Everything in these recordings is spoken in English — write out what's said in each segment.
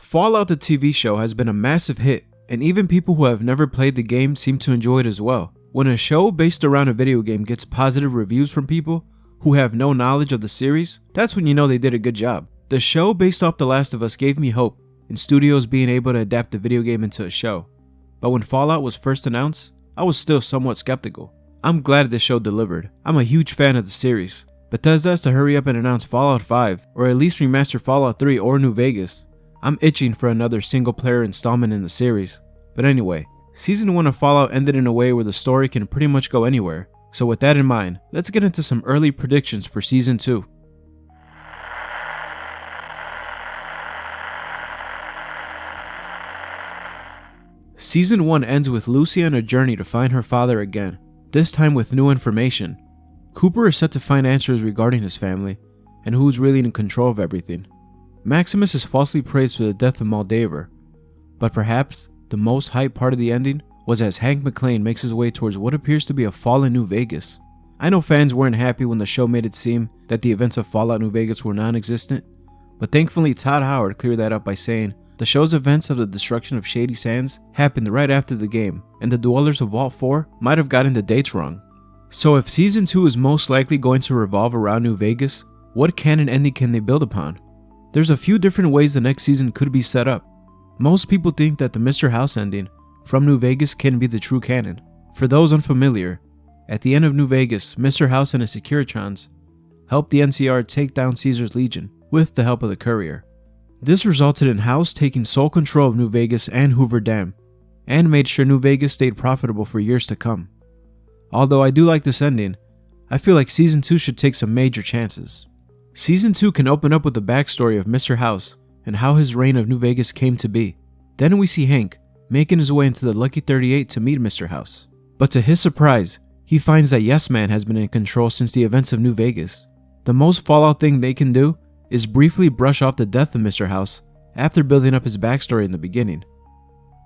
Fallout the TV show has been a massive hit, and even people who have never played the game seem to enjoy it as well. When a show based around a video game gets positive reviews from people who have no knowledge of the series, that's when you know they did a good job. The show based off The Last of Us gave me hope in studios being able to adapt the video game into a show, but when Fallout was first announced, I was still somewhat skeptical. I'm glad this show delivered. I'm a huge fan of the series. Bethesda has to hurry up and announce Fallout 5, or at least remaster Fallout 3 or New Vegas. I'm itching for another single player installment in the series. But anyway, Season 1 of Fallout ended in a way where the story can pretty much go anywhere. So with that in mind, let's get into some early predictions for Season 2. Season 1 ends with Lucy on a journey to find her father again, this time with new information. Cooper is set to find answers regarding his family, and who's really in control of everything. Maximus is falsely praised for the death of Mojave, but perhaps the most hyped part of the ending was as Hank McClane makes his way towards what appears to be a fallen New Vegas. I know fans weren't happy when the show made it seem that the events of Fallout New Vegas were non-existent, but thankfully Todd Howard cleared that up by saying the show's events of the destruction of Shady Sands happened right after the game, and the dwellers of Vault 4 might have gotten the dates wrong. So if Season 2 is most likely going to revolve around New Vegas, what canon ending can they build upon? There's a few different ways the next season could be set up. Most people think that the Mr. House ending from New Vegas can be the true canon. For those unfamiliar, at the end of New Vegas, Mr. House and his Securitrons helped the NCR take down Caesar's Legion with the help of the Courier. This resulted in House taking sole control of New Vegas and Hoover Dam, and made sure New Vegas stayed profitable for years to come. Although I do like this ending, I feel like Season 2 should take some major chances. Season 2 can open up with the backstory of Mr. House and how his reign of New Vegas came to be. Then we see Hank making his way into the Lucky 38 to meet Mr. House. But to his surprise, he finds that Yes Man has been in control since the events of New Vegas. The most Fallout thing they can do is briefly brush off the death of Mr. House after building up his backstory in the beginning.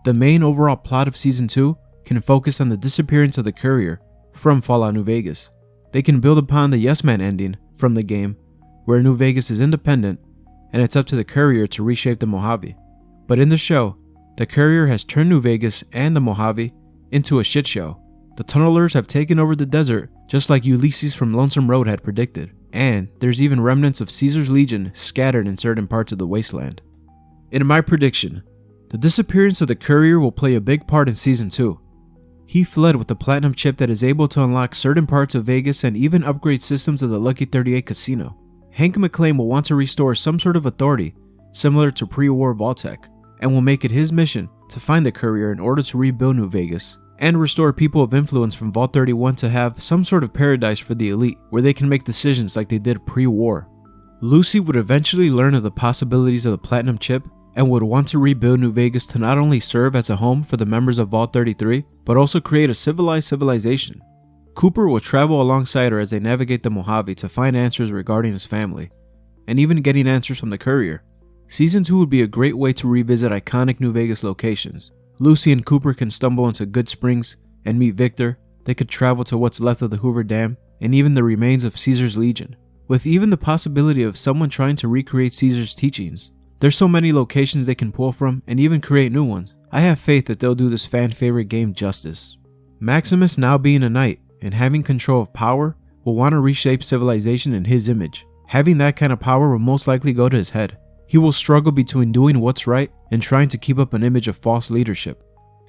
The main overall plot of Season 2 can focus on the disappearance of the Courier from Fallout New Vegas. They can build upon the Yes Man ending from the game, where New Vegas is independent and it's up to the Courier to reshape the Mojave. But in the show, the Courier has turned New Vegas and the Mojave into a shit show. The tunnelers have taken over the desert just like Ulysses from Lonesome Road had predicted, and there's even remnants of Caesar's Legion scattered in certain parts of the wasteland. In my prediction, the disappearance of the Courier will play a big part in Season 2. He fled with the platinum chip that is able to unlock certain parts of Vegas and even upgrade systems of the Lucky 38 casino. Hank McClane will want to restore some sort of authority similar to pre-war Vault-Tec, and will make it his mission to find the Courier in order to rebuild New Vegas and restore people of influence from Vault 31 to have some sort of paradise for the elite where they can make decisions like they did pre-war. Lucy would eventually learn of the possibilities of the platinum chip and would want to rebuild New Vegas to not only serve as a home for the members of Vault 33, but also create a civilized civilization. Cooper will travel alongside her as they navigate the Mojave to find answers regarding his family, and even getting answers from the Courier. Season 2 would be a great way to revisit iconic New Vegas locations. Lucy and Cooper can stumble into Good Springs and meet Victor. They could travel to what's left of the Hoover Dam and even the remains of Caesar's Legion, with even the possibility of someone trying to recreate Caesar's teachings. There's so many locations they can pull from and even create new ones. I have faith that they'll do this fan favorite game justice. Maximus, now being a knight and having control of power, will want to reshape civilization in his image. Having that kind of power will most likely go to his head. He will struggle between doing what's right and trying to keep up an image of false leadership.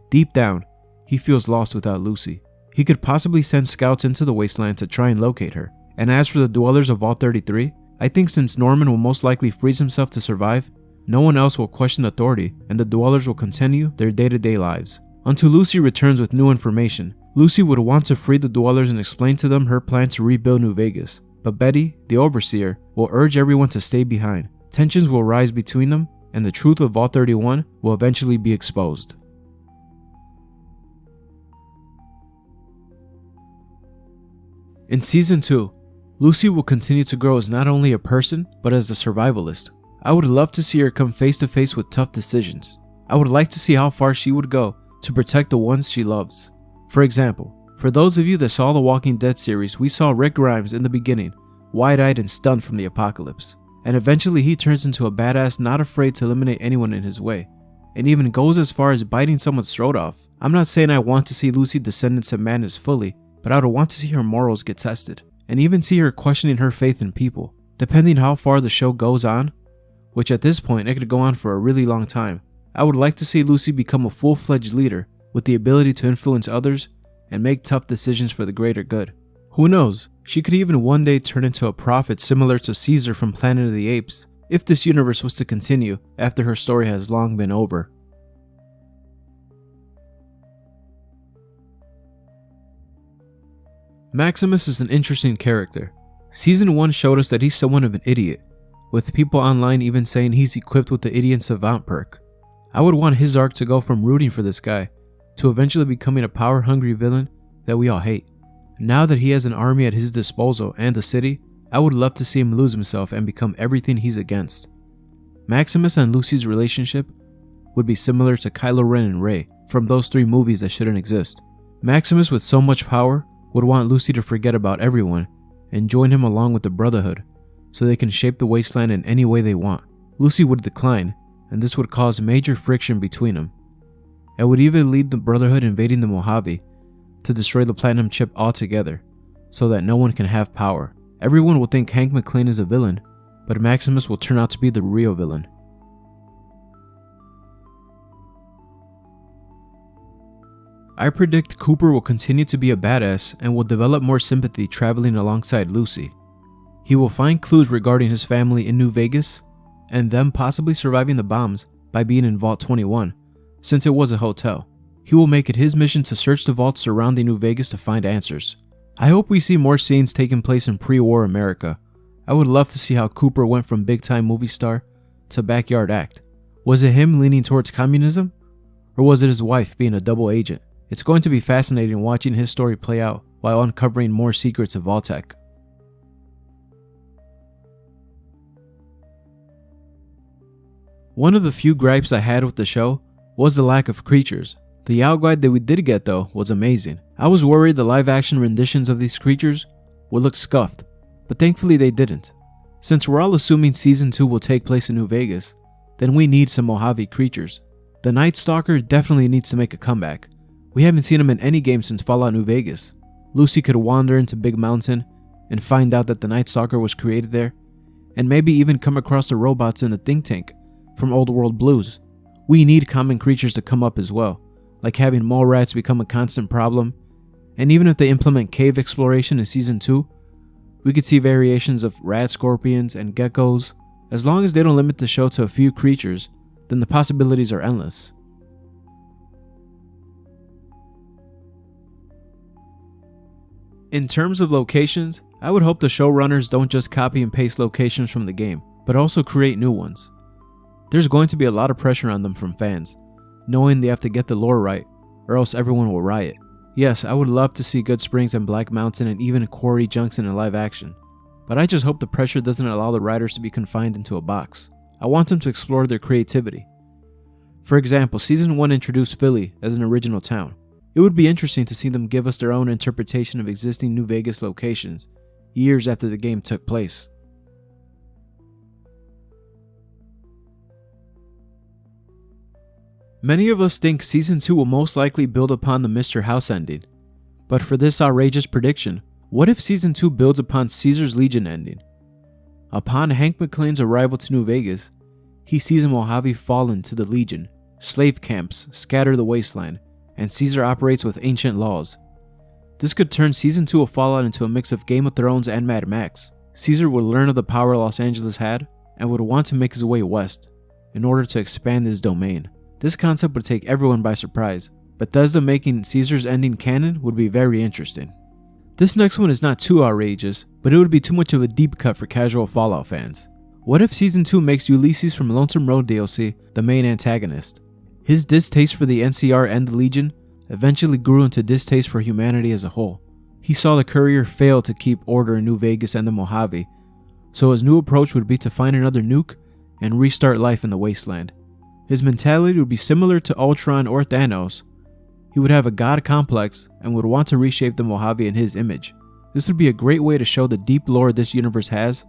Deep down, he feels lost without Lucy. He could possibly send scouts into the wasteland to try and locate her. And as for the dwellers of Vault 33, I think since Norman will most likely freeze himself to survive, no one else will question authority and the dwellers will continue their day-to-day lives. Until Lucy returns with new information, Lucy would want to free the dwellers and explain to them her plan to rebuild New Vegas. But Betty, the overseer, will urge everyone to stay behind. Tensions will rise between them, and the truth of Vault 31 will eventually be exposed. In Season 2, Lucy will continue to grow as not only a person, but as a survivalist. I would love to see her come face to face with tough decisions. I would like to see how far she would go to protect the ones she loves. For example, for those of you that saw the Walking Dead series, we saw Rick Grimes in the beginning, wide-eyed and stunned from the apocalypse. and eventually he turns into a badass not afraid to eliminate anyone in his way, and even goes as far as biting someone's throat off. I'm not saying I want to see Lucy descendants of madness fully, but I would want to see her morals get tested, and even see her questioning her faith in people. Depending how far the show goes on, which at this point it could go on for a really long time, I would like to see Lucy become a full-fledged leader with the ability to influence others and make tough decisions for the greater good. Who knows, she could even one day turn into a prophet similar to Caesar from Planet of the Apes, if this universe was to continue after her story has long been over. Maximus is an interesting character. Season 1 showed us that he's somewhat of an idiot, with people online even saying he's equipped with the Idiot Savant perk. I would want his arc to go from rooting for this guy to eventually becoming a power-hungry villain that we all hate. Now that he has an army at his disposal and a city, I would love to see him lose himself and become everything he's against. Maximus and Lucy's relationship would be similar to Kylo Ren and Rey from those 3 movies that shouldn't exist. Maximus with so much power would want Lucy to forget about everyone and join him along with the Brotherhood so they can shape the wasteland in any way they want. Lucy would decline, and this would cause major friction between them. It would even lead the Brotherhood invading the Mojave to destroy the Platinum Chip altogether so that no one can have power. Everyone will think Hank McClane is a villain, but Maximus will turn out to be the real villain. I predict Cooper will continue to be a badass and will develop more sympathy traveling alongside Lucy. He will find clues regarding his family in New Vegas and them possibly surviving the bombs by being in Vault 21, since it was a hotel. He will make it his mission to search the vaults surrounding New Vegas to find answers. I hope we see more scenes taking place in pre-war America. I would love to see how Cooper went from big-time movie star to backyard act. Was it him leaning towards communism? Or was it his wife being a double agent? It's going to be fascinating watching his story play out while uncovering more secrets of Vault-Tec. One of the few gripes I had with the show was the lack of creatures. The outguide that we did get though was amazing. I was worried the live action renditions of these creatures would look scuffed, but thankfully they didn't. Since we're all assuming Season 2 will take place in New Vegas, then we need some Mojave creatures. The Night Stalker definitely needs to make a comeback. We haven't seen him in any game since Fallout New Vegas. Lucy could wander into Big Mountain and find out that the Night Stalker was created there, and maybe even come across the robots in the think tank from Old World Blues. We need common creatures to come up as well, like having mole rats become a constant problem, and even if they implement cave exploration in Season 2, we could see variations of rat scorpions and geckos. As long as they don't limit the show to a few creatures, then the possibilities are endless. In terms of locations, I would hope the showrunners don't just copy and paste locations from the game, but also create new ones. There's going to be a lot of pressure on them from fans, knowing they have to get the lore right, or else everyone will riot. Yes, I would love to see Good Springs and Black Mountain and even Quarry Junction in live action, but I just hope the pressure doesn't allow the writers to be confined into a box. I want them to explore their creativity. For example, Season 1 introduced Philly as an original town. It would be interesting to see them give us their own interpretation of existing New Vegas locations, years after the game took place. Many of us think Season 2 will most likely build upon the Mr. House ending, but for this outrageous prediction, what if Season 2 builds upon Caesar's Legion ending? Upon Hank McClane's arrival to New Vegas, he sees a Mojave fallen to the Legion, slave camps scatter the wasteland, and Caesar operates with ancient laws. This could turn Season 2 of Fallout into a mix of Game of Thrones and Mad Max. Caesar would learn of the power Los Angeles had and would want to make his way west in order to expand his domain. This concept would take everyone by surprise, but Bethesda making Caesar's ending canon would be very interesting. This next one is not too outrageous, but it would be too much of a deep cut for casual Fallout fans. What if Season 2 makes Ulysses from Lonesome Road DLC the main antagonist? His distaste for the NCR and the Legion eventually grew into distaste for humanity as a whole. He saw the Courier fail to keep order in New Vegas and the Mojave, so his new approach would be to find another nuke and restart life in the wasteland. His mentality would be similar to Ultron or Thanos. He would have a god complex and would want to reshape the Mojave in his image. This would be a great way to show the deep lore this universe has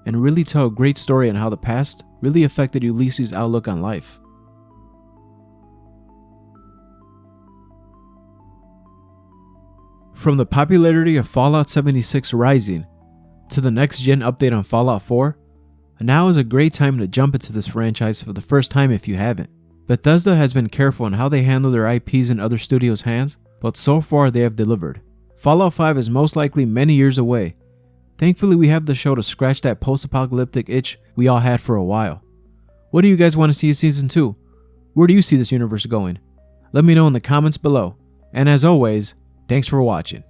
and really tell a great story on how the past really affected Ulysses' outlook on life. From the popularity of Fallout 76 rising to the next-gen update on Fallout 4, now is a great time to jump into this franchise for the first time if you haven't. Bethesda has been careful in how they handle their IPs in other studios' hands, but so far they have delivered. Fallout 5 is most likely many years away. Thankfully we have the show to scratch that post-apocalyptic itch we all had for a while. What do you guys want to see in Season 2? Where do you see this universe going? Let me know in the comments below. And as always, thanks for watching.